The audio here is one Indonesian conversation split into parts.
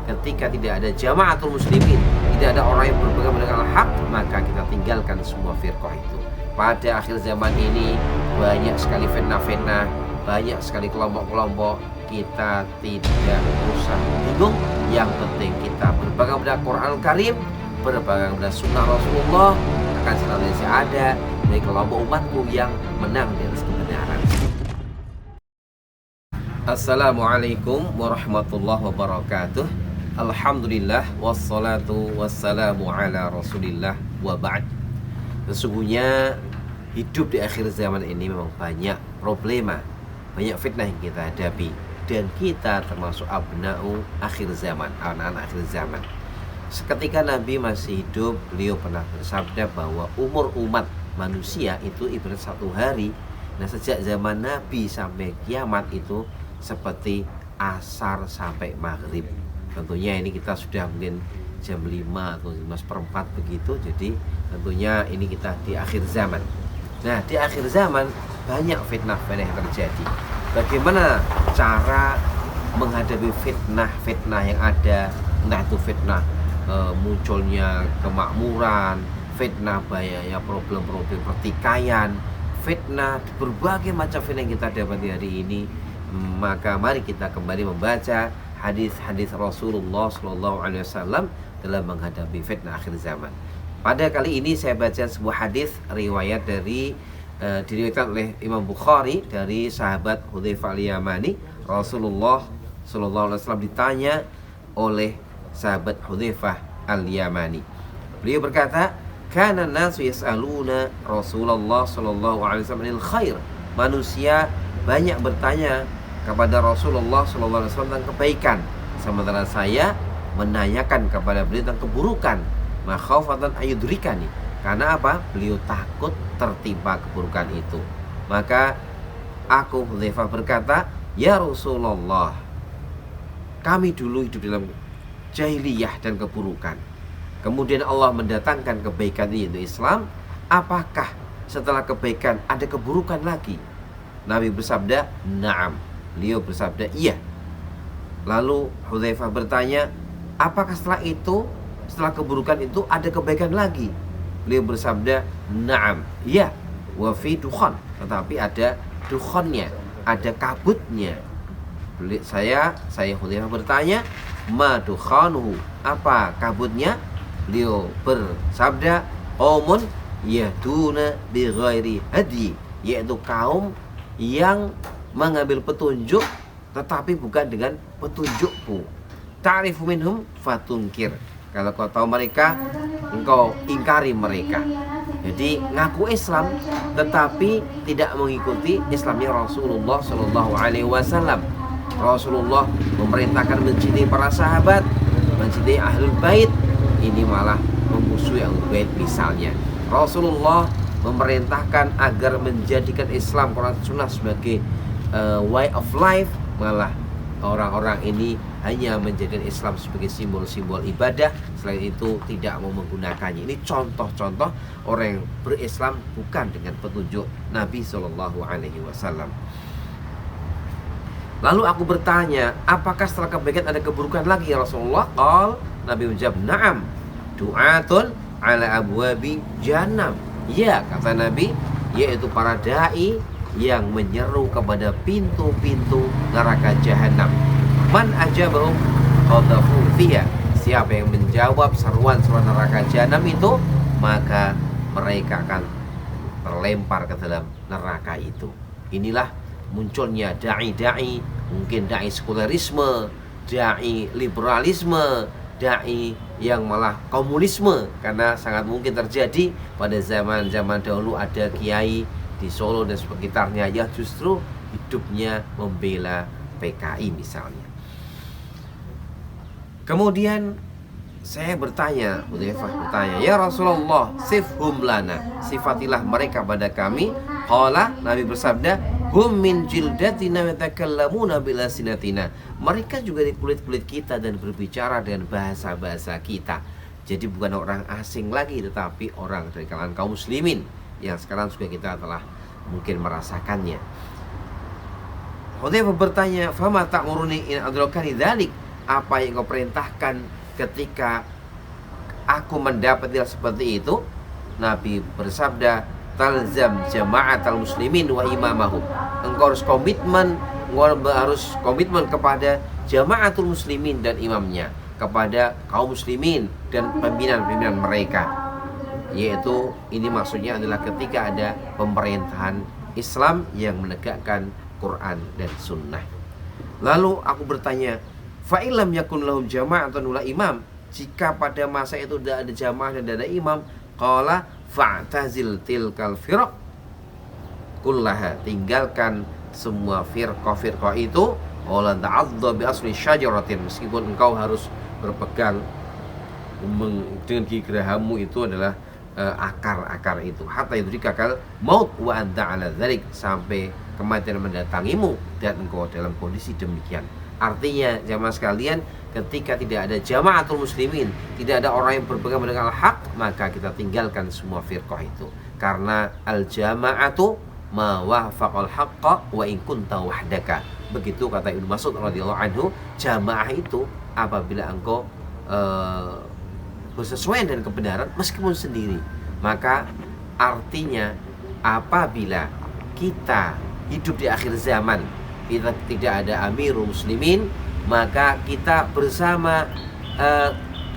ketika tidak ada jamaatul muslimin, tidak ada orang yang berpegang dengan hak, maka kita tinggalkan semua firqah itu. Pada akhir zaman ini banyak sekali fitnah-fitnah, banyak sekali kelompok-kelompok. Kita tidak usah bingung, yang penting kita berpegang pada Quran Karim, berpegang pada sunnah Rasulullah, akan senantiasa ada dari kelompok umatku yang menang di atas kebenaran. Assalamualaikum warahmatullahi wabarakatuh. Alhamdulillah wassalatu wassalamu ala rasulillah wa ba'd. Sesungguhnya hidup di akhir zaman ini memang banyak problema, banyak fitnah yang kita hadapi, dan kita termasuk abna'u akhir zaman, anak-anak akhir zaman. Seketika Nabi masih hidup, beliau pernah bersabda bahwa umur umat manusia itu ibarat satu hari. Nah, sejak zaman Nabi sampai kiamat itu seperti asar sampai maghrib. Tentunya ini kita sudah mungkin jam 5 atau 5:04 begitu. Jadi tentunya ini kita di akhir zaman. Nah, di akhir zaman banyak fitnah-fitnah yang terjadi. Bagaimana cara menghadapi fitnah-fitnah yang ada? Entah itu fitnah munculnya kemakmuran, fitnah bahaya problem-problem pertikaian, fitnah berbagai macam fitnah yang kita dapati hari ini. Maka mari kita kembali membaca hadis-hadis Rasulullah SAW dalam menghadapi fitnah akhir zaman. Pada kali ini saya baca sebuah hadis riwayat dari diriwayatkan oleh Imam Bukhari dari sahabat Hudzaifah al-Yamani. Rasulullah SAW ditanya oleh sahabat Hudzaifah al-Yamani. Beliau berkata, "Kana an-nasu yas'aluna Rasulullah SAW anil khair." Manusia banyak bertanya kepada Rasulullah SAW tentang kebaikan, sementara saya menanyakan kepada beliau tentang keburukan. Makhafatan ayudrikani, karena apa? Beliau takut tertimpa keburukan itu. Maka aku Hudzaifah berkata, "Ya Rasulullah, kami dulu hidup dalam jahiliyah dan keburukan. Kemudian Allah mendatangkan kebaikan yaitu Islam. Apakah setelah kebaikan ada keburukan lagi?" Nabi bersabda, "Na'am." Beliau bersabda, "Iya." Lalu Hudzaifah bertanya, "Apakah setelah keburukan itu ada kebaikan lagi?" Beliau bersabda, "Na'am." Iya. Wa fi dukhan, tetapi ada dukhannya, ada kabutnya. Saya Hudzaifah bertanya, "Ma dukhanuhu?" Apa kabutnya? Beliau bersabda, "Qaumun yahduna bi ghairi hadi," yaitu kaum yang mengambil petunjuk tetapi bukan dengan petunjukku. Ta'rifu minhum fatunkir. Kalau kau tahu mereka, engkau ingkari mereka. Jadi ngaku Islam tetapi tidak mengikuti Islamnya Rasulullah SAW. Rasulullah memerintahkan mencintai para sahabat, mencintai ahlul bait, ini malah memusuhi ahlul bait misalnya. Rasulullah memerintahkan agar menjadikan Islam Quran Sunnah sebagai way of life, malah orang-orang ini hanya menjadikan Islam sebagai simbol-simbol ibadah, selain itu tidak mau menggunakannya. Ini contoh-contoh orang yang berislam bukan dengan petunjuk Nabi SAW. Lalu aku bertanya, "Apakah setelah kebaikan ada keburukan lagi ya Rasulullah?" Nabi menjawab, "Na'am, du'atun ala abwabi jahannam." Ya, kata Nabi, yaitu para da'i yang menyeru kepada pintu-pintu neraka jahanam. Man ajabahum qadhafu fiha. Siapa yang menjawab seruan-seruan neraka jahanam itu, maka mereka akan terlempar ke dalam neraka itu. Inilah munculnya dai-dai, mungkin dai sekularisme, dai liberalisme, dai yang malah komunisme, karena sangat mungkin terjadi pada zaman-zaman dahulu ada kiai di Solo dan sekitarnya yang justru hidupnya membela PKI misalnya. Kemudian saya bertanya, Hudzaifah bertanya, "Ya Rasulullah, sifhum lana, sifatilah mereka pada kami." Qala, Nabi bersabda, "Hum min jildatina yatakallamuna bil alsinatina." Mereka juga di kulit-kulit kita dan berbicara dengan bahasa-bahasa kita. Jadi bukan orang asing lagi, tetapi orang dari kalangan kaum muslimin yang sekarang juga kita telah mungkin merasakannya. Hudzaifah bertanya, "Fama ta'muruni in adrakani dzalik?" apa yang engkau perintahkan ketika aku mendapat hal seperti itu? Nabi bersabda, talzam jama'atal muslimin wa imamahum. Engkau harus komitmen kepada jama'atul muslimin dan imamnya, kepada kaum muslimin dan pimpinan-pimpinan mereka. Yaitu ini maksudnya adalah ketika ada pemerintahan Islam yang menegakkan Quran dan Sunnah. Lalu aku bertanya, fa'ilam yakun lahum jama'atun wala imam, jika pada masa itu tidak ada jamaah dan tidak ada imam, qala fa'tazil tilkal firaq kullaha, tinggalkan semua firqah itu, wala ta'adda bi asli syajaratin, meskipun engkau harus berpegang dengan gigi gerahamu itu adalah akar-akar itu, hatta yudrikakal maut wa anta ala dzalik, sampai kematian mendatangimu dan engkau dalam kondisi demikian. Artinya jamaah sekalian, ketika tidak ada jama'atul muslimin, tidak ada orang yang berpegang dengan al-haq, maka kita tinggalkan semua firqah itu. Karena al-jama'atu ma wafaqal haqqa wa in kunta wahdaka. Begitu kata Ibnu Mas'ud radhiyallahu anhu, jamaah itu apabila engkau bersesuaian dengan kebenaran meskipun sendiri. Maka artinya apabila kita hidup di akhir zaman, kita tidak ada amirul muslimin, maka kita bersama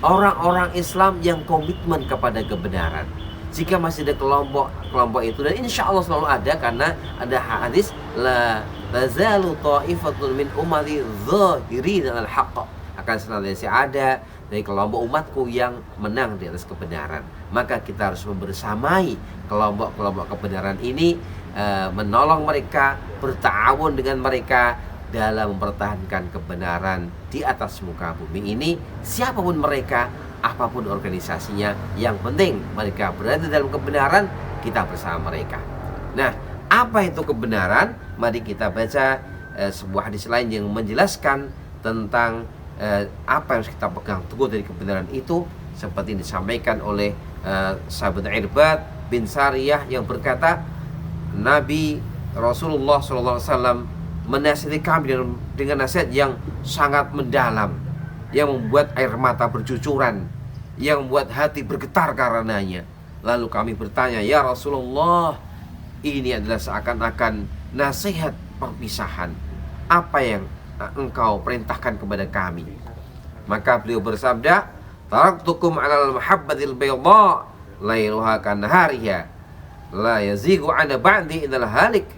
orang-orang Islam yang komitmen kepada kebenaran. Jika masih ada kelompok itu, dan insya Allah selalu ada, karena ada hadis la tazalu ta'ifatun min ummati zahirin al-haqq, akan senantiasa ada dari kelompok umatku yang menang di atas kebenaran. Maka kita harus membersamai kelompok-kelompok kebenaran ini, menolong mereka, bertawun dengan mereka dalam mempertahankan kebenaran di atas muka bumi ini. Siapapun mereka, apapun organisasinya, yang penting mereka berada dalam kebenaran, kita bersama mereka. Nah, apa itu kebenaran? Mari kita baca sebuah hadis lain yang menjelaskan tentang apa yang harus kita pegang teguh dari kebenaran itu, seperti yang disampaikan oleh sahabat Irbad bin Sariyah yang berkata, Nabi Rasulullah SAW menasihati kami dengan nasihat yang sangat mendalam, yang membuat air mata bercucuran, yang membuat hati bergetar karenanya. Lalu kami bertanya, ya Rasulullah, ini adalah seakan-akan nasihat perpisahan, apa yang engkau perintahkan kepada kami? Maka beliau bersabda, taraktukum alal mahabbatil bayda lailuha kanahariha la yazigu ana ba'di idal halik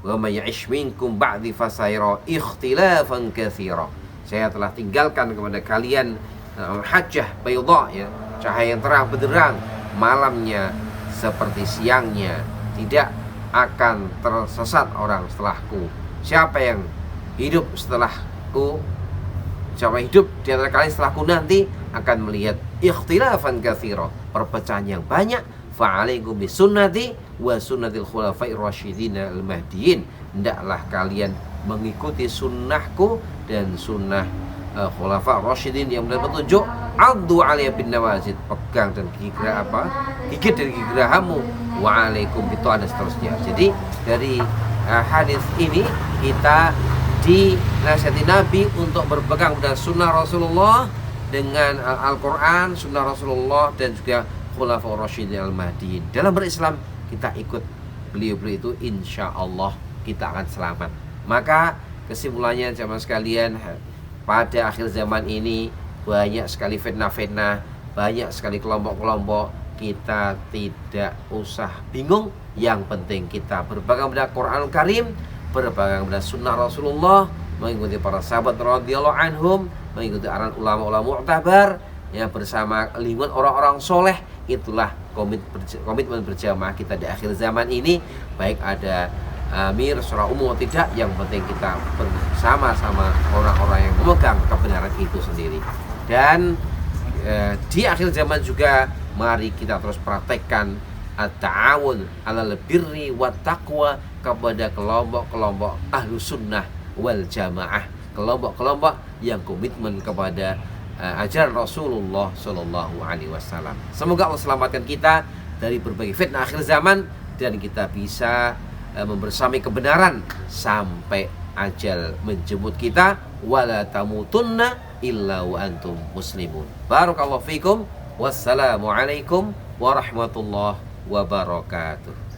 wa may ya'ish minkum ba'di fasayra ikhtilafan katsira. Saya telah tinggalkan kepada kalian hajjah bayda, ya, cahaya yang terang benderang, malamnya seperti siangnya, tidak akan tersesat orang setelahku. Siapa yang hidup setelahku, siapa hidup di antara kalian setelahku nanti akan melihat ikhtilafan katsira, perpecahan yang banyak. Fa'alaikum bisunnati wa sunnatil khulafair rasyidin al-mahdiyyin, hendaklah kalian mengikuti sunnahku dan sunnah khulafa rasyidin yang benar petunjuk. Addu 'alayya bin nawazid, pegang dan gigit dari gigi gerahamu. Wa 'alaikum itu ada seterusnya. Jadi dari hadis ini kita dinasihati Nabi untuk berpegang pada sunnah Rasulullah dengan Al-Quran, sunnah Rasulullah, dan juga khulafaur rasyidin al-mahdiyyin. Dalam berislam kita ikut beliau-beliau itu, insya Allah kita akan selamat. Maka kesimpulannya jamaah sekalian, pada akhir zaman ini banyak sekali fitnah-fitnah, banyak sekali kelompok-kelompok. Kita tidak usah bingung, yang penting kita berpegang pada Quranul Karim, berpegang pada sunnah Rasulullah, mengikuti para sahabat radhiyallahu anhum, mengikuti arahan ulama-ulama mu'tabar, ya, bersama lingkungan orang-orang soleh. Itulah komitmen berjamaah kita di akhir zaman ini, baik ada amir secara umum atau tidak, yang penting kita bersama-sama orang-orang yang memegang kebenaran itu sendiri. Dan di akhir zaman juga mari kita terus praktekkan at-ta'awun 'alal birri wat taqwa kepada kelompok-kelompok ahlu sunnah wal jamaah, kelompok-kelompok yang komitmen kepada ajaran Rasulullah Shallallahu Alaihi Wasallam. Semoga Allah selamatkan kita dari berbagai fitnah akhir zaman, dan kita bisa membersamai kebenaran sampai ajal menjemput kita. Wala tamutunna illa wa antum muslimun. Barakallahu fikum. Wassalamualaikum warahmatullahi wabarakatuh.